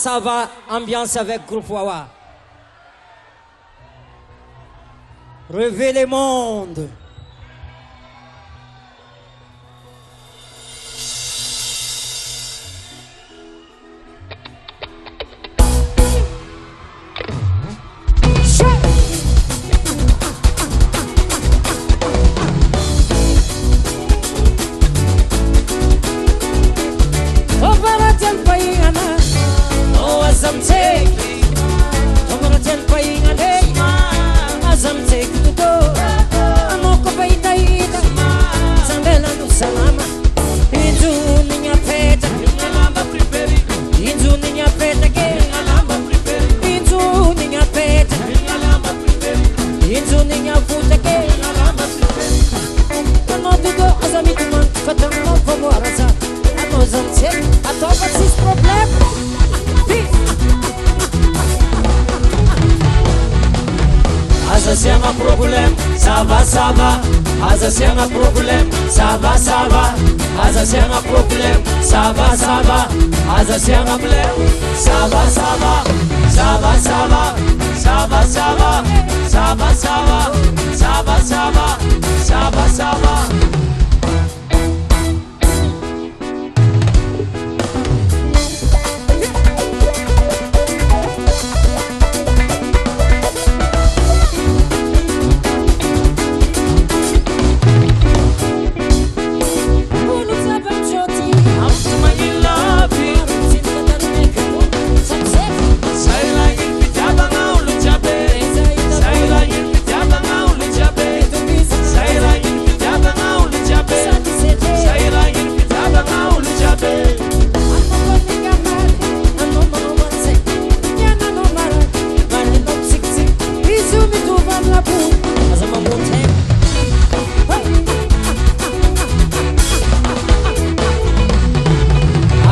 ça va, ambiance avec groupe Wawa. Rêver les mondes. Aza se un problème, ça va, Aza se un problème, ça va, Aza se un problème, ça va, ça va, ça va, ça va, ça va, ça va, ça va, ça va, ça va, ça va, ça va, ça va.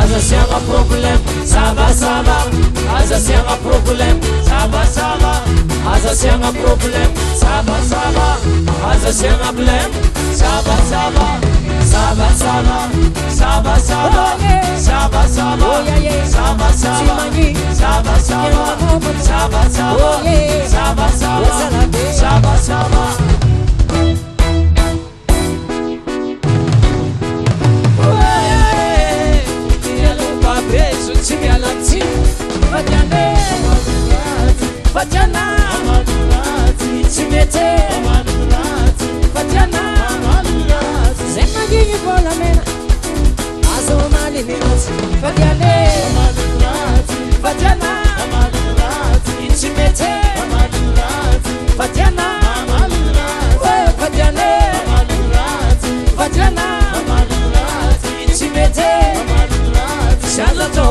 Aza se un problème, ça va, Aza se un problème, ça va, Aza se un problème, ça va, ça va, ça va, ça va, ça va, ça va, ça va, ça va, ça va, ça va, ça va, ça va, ça va, ça va, ça va, ça va. Fatiana, Simete, Fatiana, Zemagini for la mena, Azomali Minas, Fatiane, Fatiana, Simete, Fatiana, Fatiane, Fatiana, Simete, Charlotte.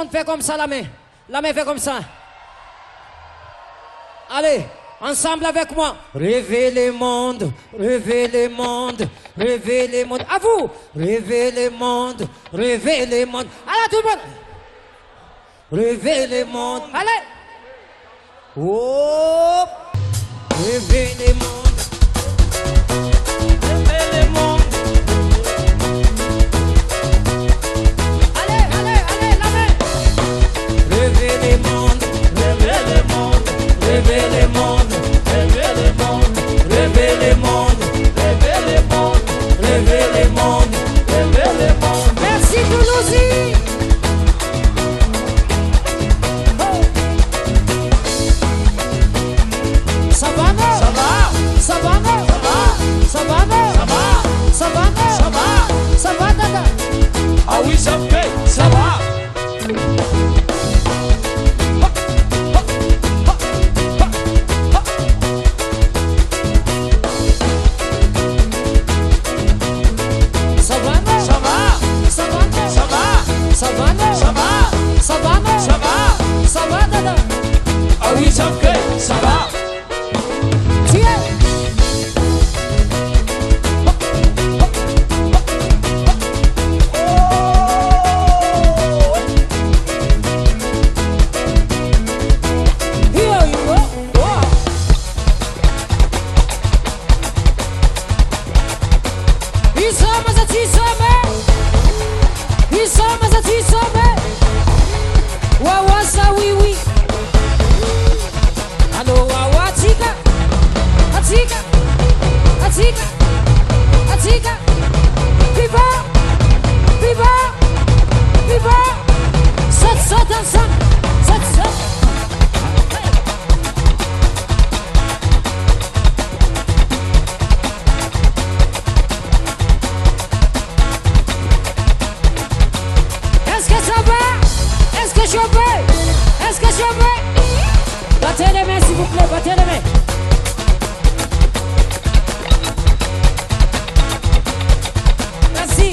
Fait comme ça, la main fait comme ça. Allez. Ensemble avec moi. Rêvez les mondes, rêvez les mondes, rêvez les mondes. À vous. Rêvez les mondes, rêvez les mondes. Allez tout le monde. Rêvez les mondes. Allez. Oh. Rêvez les mondes. Rêvez les mondes. Allez, allez, allez, la main. Rêvez les mondes, Rêvez les mondes. rêvez les mondes, Rêvez les mondes. rêvez les mondes, Rêvez les mondes. rêvez les mondes. Rêvez les mondes. Merci Toulousie. Ça va non? Ça va. Ça va non? Ça va. Ça va non? Ça va. Ça va non? Ça va. Ça va Dada? Ah oui, ça fait. Ça va. Ça va non? Ça va. Ça va non? Ça va. Ça va non? Ça va. Ça va non? Ça va. Ça va Dada? Ah oui, ça fait. Ça va. Tiens. Here you go. Wow. Isama za tisame. Isama za tisame. Wawasa wiwi. Alo wawa tika. Atika. Atika. Atika. Viva. Viva. Viva. Sat sat ensemble. Sat sat. Est-ce que ça va? Est-ce que je vais? Est-ce que je vais? Battez les mains s'il vous plaît, battez les mains. Merci.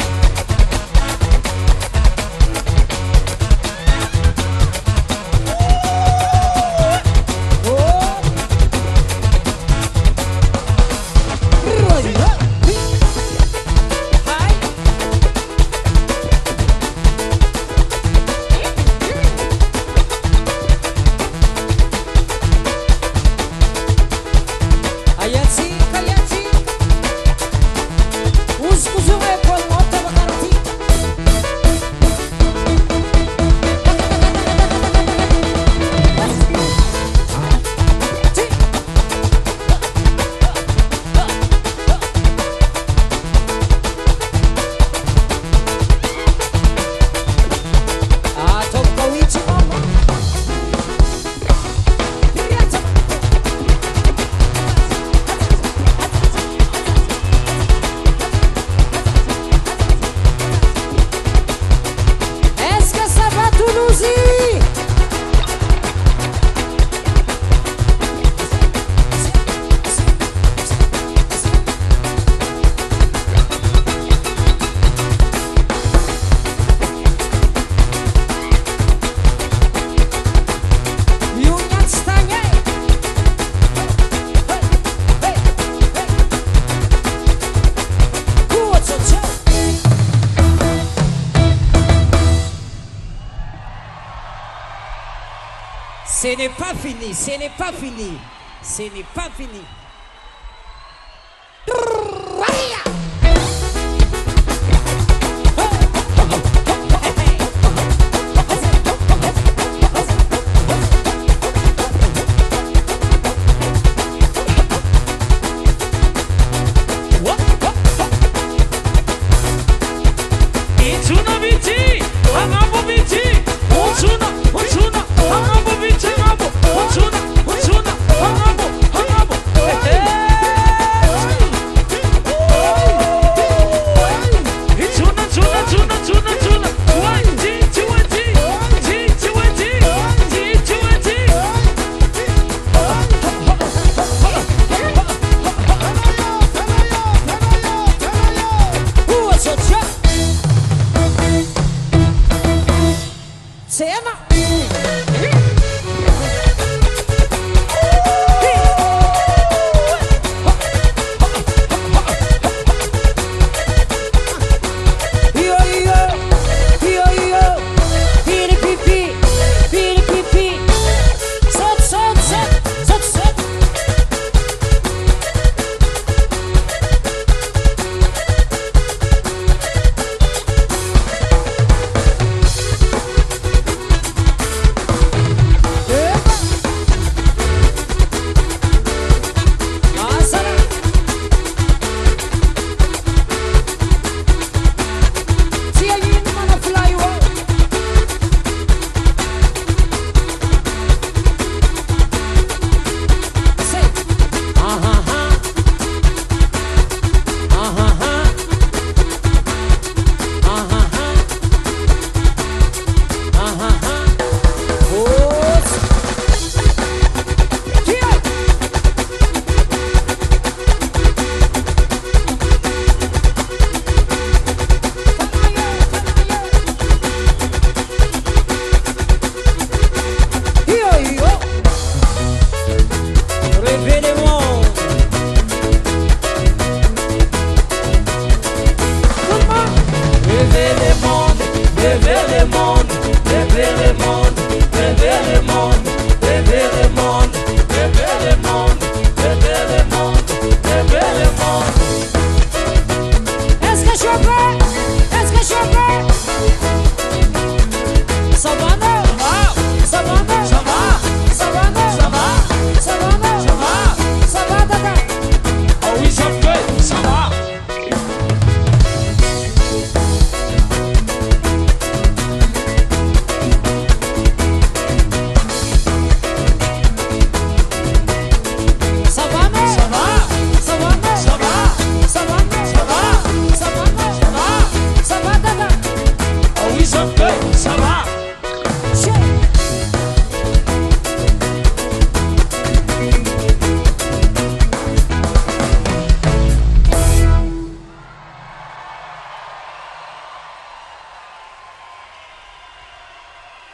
Ayatsi, Kayatsi. Uzkuzume kwa moto makarati. Ah, toka wichi mama. Est-ce que ça va Toulousie? Union stanie. Hey, hey, hey. Kurczę, cię. Ce n'est pas fini, ce n'est pas fini, ce n'est pas fini. Ituna biti, angambo biti, utuna, angambo biti, angambo, utuna, angambo, angambo. révélez le monde.